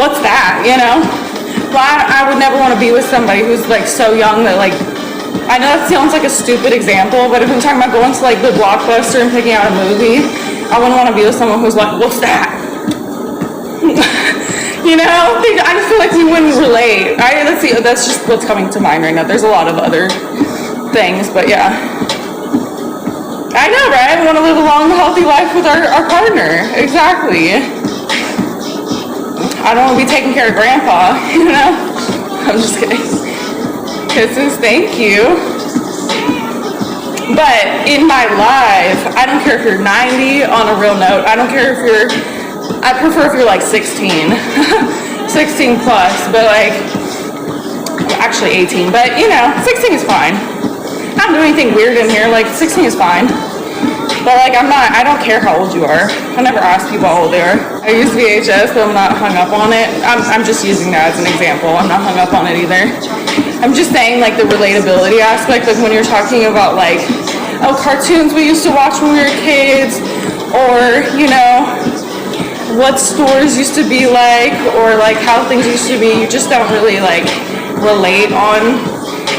what's that, you know? Well, I would never want to be with somebody who's like so young that like, I know that sounds like a stupid example, but if I'm talking about going to like the Blockbuster and picking out a movie, I wouldn't want to be with someone who's like, what's that? You know, I just feel like we wouldn't relate. That's just what's coming to mind right now. There's a lot of other things, but yeah. I know, right? We want to live a long, healthy life with our partner. Exactly. I don't want to be taking care of grandpa, you know? I'm just kidding. Kisses, thank you. But in my life, I don't care if you're 90 on a real note. I don't care if you're, I prefer if you're like 16. 16 plus, but like, actually 18. But you know, 16 is fine. I don't do anything weird in here. Like 16 is fine. But like I don't care how old you are. I never ask people how old they are. I use VHS, but I'm not hung up on it. I'm just using that as an example. I'm not hung up on it either. I'm just saying like the relatability aspect, like when you're talking about like, oh, cartoons we used to watch when we were kids, or, you know, what stores used to be like, or like how things used to be. You just don't really like relate on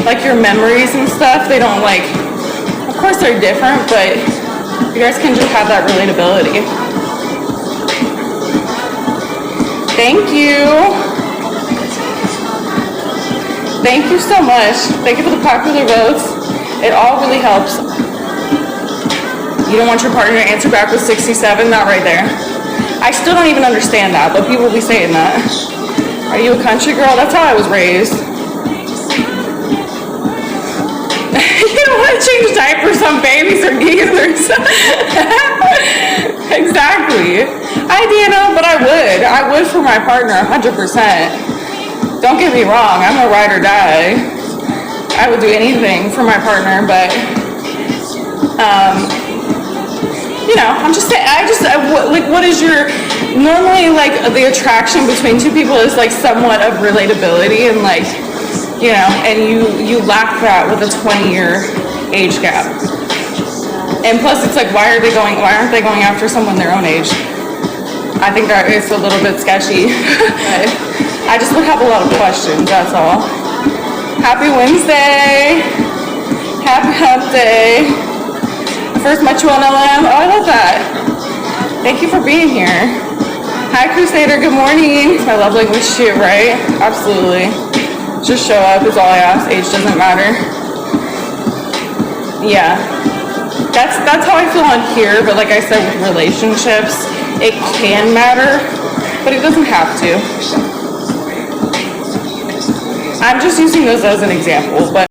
like your memories and stuff. They don't like, of course they're different, but you guys can just have that relatability. Thank you. Thank you so much. Thank you for the popular votes. It all really helps. You don't want your partner to answer back with 67? Not right there. I still don't even understand that, but people will be saying that. Are you a country girl? That's how I was raised. You don't want to change diapers on babies or geezers. Exactly. I didn't, but I would. I would for my partner 100%. Don't get me wrong, I'm a ride or die. I would do anything for my partner, but you know, I'm just saying, like, what is your, normally, like, the attraction between two people is, like, somewhat of relatability, and, like, you know, and you lack that with a 20-year age gap. And plus, it's like, why aren't they going after someone their own age? I think that it's a little bit sketchy. But I just would have a lot of questions, that's all. Happy Wednesday. Happy hump day. First met you on LM. Oh, I love that. Thank you for being here. Hi, Crusader. Good morning. My love language too, right? Absolutely. Just show up is all I ask. Age doesn't matter. Yeah. That's how I feel on here, but like I said, with relationships, it can matter, but it doesn't have to. I'm just using those as an example, but